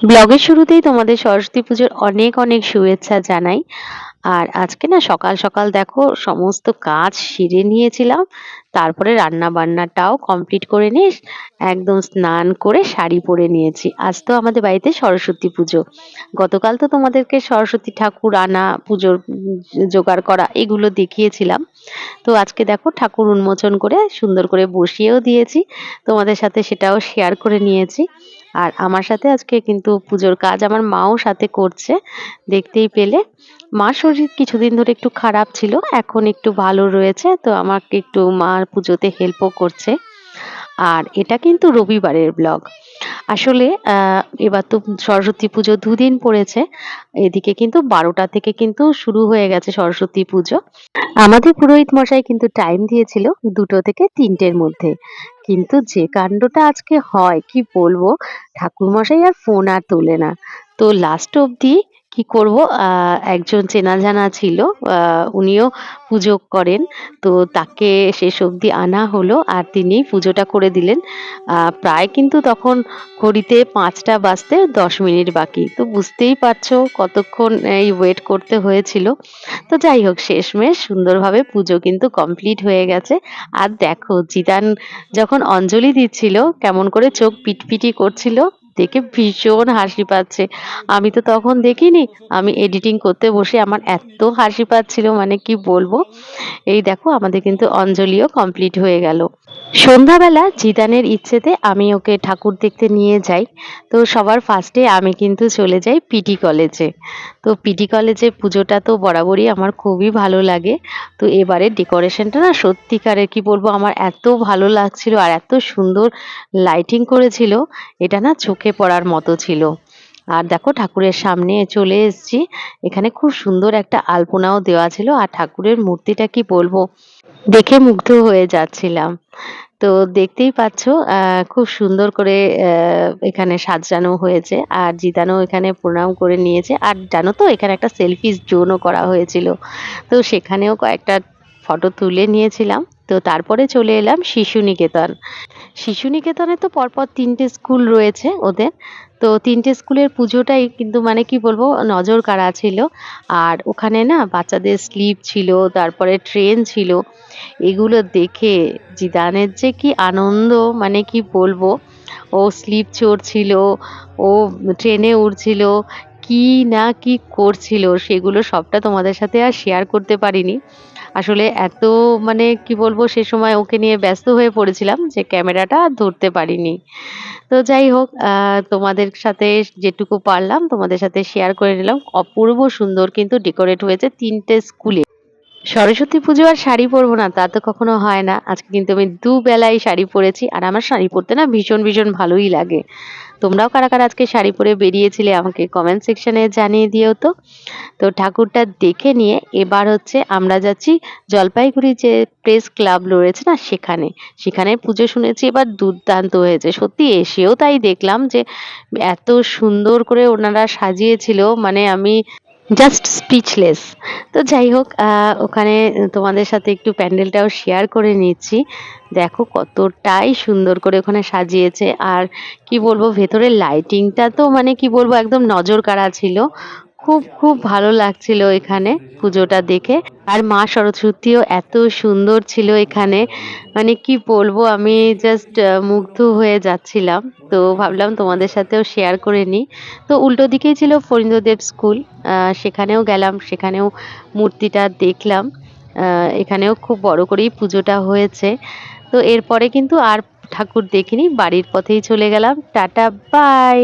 ব্লগের শুরুতেই তোমাদের সরস্বতী পুজোর অনেক অনেক শুভেচ্ছা জানাই। আর আজকে না সকাল সকাল দেখো সমস্ত কাজ সেরে নিয়েছিলাম। তারপরে রান্না বান্নাটাও কমপ্লিট করে নিয়ে একদম স্নান করে শাড়ি পরে নিয়েছি। আজ তো আমাদের বাড়িতে সরস্বতী পুজো। গতকাল তো তোমাদেরকে সরস্বতী ঠাকুর আনা, পুজোর জোগাড় করা এগুলো দেখিয়েছিলাম। তো আজকে দেখো ঠাকুর উন্মোচন করে সুন্দর করে বসিয়েও দিয়েছি। তোমাদের সাথে সেটাও শেয়ার করে নিয়েছি। আর আমার সাথে আজকে কিন্তু পুজোর কাজ আমার মাও সাথে করছে, দেখতেই পেলে। মার শরীর কিছুদিন ধরে একটু খারাপ ছিল, এখন একটু ভালো রয়েছে, তো আমাকে একটু মার পুজোতে হেল্পও করছে। আর এটা কিন্তু রবিবারের ব্লগ। আসলে এবার তো সরস্বতী পুজো দুদিন পড়েছে। এদিকে কিন্তু 12টা থেকে কিন্তু শুরু হয়ে গেছে সরস্বতী পুজো। আমাদের পুরোহিত মশাই কিন্তু টাইম দিয়েছিল 2টো থেকে 3টের মধ্যে। কিন্তু যে কাণ্ডটা আজকে হয় কি বলবো, ঠাকুর মশাই আর ফোন আর তোলে না। তো লাস্ট অবধি কি করব, একজন চেনা জানা ছিল, উনিও পুজো করেন। তো তাকে শেষ অবধি আনা হলো আর তিনি পুজোটা করে দিলেন। প্রায় কিন্তু তখন ঘড়িতে 5টা বাজতে 10 মিনিট বাকি। তো বুঝতেই পারছো কতক্ষণ এই ওয়েট করতে হয়েছিল। তো যাই হোক, শেষমেশ সুন্দরভাবে পুজো কিন্তু কমপ্লিট হয়ে গেছে। আর দেখো জিদান যখন অঞ্জলি দিচ্ছিল কেমন করে চোখ পিটপিটি করছিল, দেখে ভীষণ হাসি পাচ্ছে। আমি তো তখন দেখিনি, আমি এডিটিং করতে বসে আমার এত হাসি পাচ্ছিল মানে কি বলবো। এই দেখো আমাদের কিন্তু অঞ্জলিও কমপ্লিট হয়ে গেল। সন্ধ্যাবেলা জিদানের ইচ্ছেতে আমি ওকে ঠাকুর দেখতে নিয়ে যাই। তো সবার ফার্স্টে আমি কিন্তু চলে যাই পিটি কলেজে। তো পিটি কলেজে পুজোটা তো বরাবরই আমার খুবই ভালো লাগে। তো এবারের ডেকোরেশনটা না সত্যিকারের কি বলবো, আমার এত ভালো লাগছিল আর এত সুন্দর লাইটিং করেছিল, এটা না চোখে পড়ার মতো ছিল। আর দেখো ঠাকুরের সামনে চলে এসেছি। এখানে খুব সুন্দর একটা আলপনাও দেওয়া ছিল আর ঠাকুরের মূর্তিটা কি বলবো, দেখে মুগ্ধ হয়ে যাচ্ছিলাম। তো দেখতেই পাচ্ছ খুব সুন্দর করে এখানে সাজানো হয়েছে আর জিদানও এখানে প্রণাম করে নিয়েছে। আর জানো তো এখানে একটা সেলফি জোনও করা হয়েছিল। তো সেখানেও কয়েকটা ফটো তুলে নিয়েছিলাম। তো তারপরে চলে এলাম শিশু নিকেতন। শিশু নিকেতনে তো পরপর 3টে স্কুল রয়েছে ওদের। তো 3টে স্কুলের পুজোটাই কিন্তু মানে কি বলবো নজর কাড়া ছিল। আর ওখানে না বাচ্চাদের স্লিপ ছিল, তারপরে ট্রেন ছিল। এগুলো দেখে জিদানের যে কি আনন্দ মানে কি বলবো। ও স্লিপ চড়ছিল, ও ট্রেনে উঠছিল, কি না কি করছিল সেগুলো সবটা তোমাদের সাথে আর শেয়ার করতে পারিনি। আসলে এত মানে কি বলবো সে সময় ওকে নিয়ে ব্যস্ত হয়ে পড়েছিলাম যে ক্যামেরাটা আর ধরতে পারিনি। তো যাই হোক, তোমাদের সাথে যেটুকু পারলাম তোমাদের সাথে শেয়ার করে নিলাম। অপূর্ব সুন্দর কিন্তু ডেকোরেট হয়েছে 3টে স্কুলে। সরস্বতী পুজো আর শাড়ি পরবো না তা তো কখনো হয় না। আজকে কিন্তু আমি দুবেলাই শাড়ি পরেছি আর আমার শাড়ি পরতে না ভীষণ ভীষণ ভালোই লাগে। তোমরাও কারা কারা আজকে শাড়ি পরে বেরিয়েছিলে আমাকে কমেন্ট সেকশনে জানিয়ে দিও তো। তো ঠাকুরটা দেখে নিয়ে এবার হচ্ছে আমরা যাচ্ছি জলপাইগুড়ি যে প্রেস ক্লাব রয়েছে না সেখানে। সেখানে পুজো শুনেছি এবার দুর্দান্ত হয়েছে, সত্যি এসেও তাই দেখলাম যে এত সুন্দর করে ওনারা সাজিয়েছিল, মানে আমি জাস্ট স্পিচলেস। তো যাই হোক, ওখানে তোমাদের সাথে একটু প্যান্ডেলটাও শেয়ার করে নিচ্ছি। দেখো কতটাই সুন্দর করে ওখানে সাজিয়েছে। আর কি বলবো ভেতরের লাইটিংটা তো মানে কি বলবো একদম নজর কাড়া ছিল। খুব খুব ভালো লাগছিল এখানে পুজোটা দেখে। আর মা সরস্বতীও এত সুন্দর ছিল এখানে, মানে কি বলবো আমি জাস্ট মুগ্ধ হয়ে যাচ্ছিলাম। তো ভাবলাম তোমাদের সাথেও শেয়ার করে নিই। তো উল্টো দিকেই ছিল ফরিন্দ্রদেব স্কুল, সেখানেও গেলাম, সেখানেও মূর্তিটা দেখলাম। এখানেও খুব বড় করেই পুজোটা হয়েছে। তো এরপরে কিন্তু আর ঠাকুর দেখিনি, বাড়ির পথেই চলে গেলাম। Tata bye.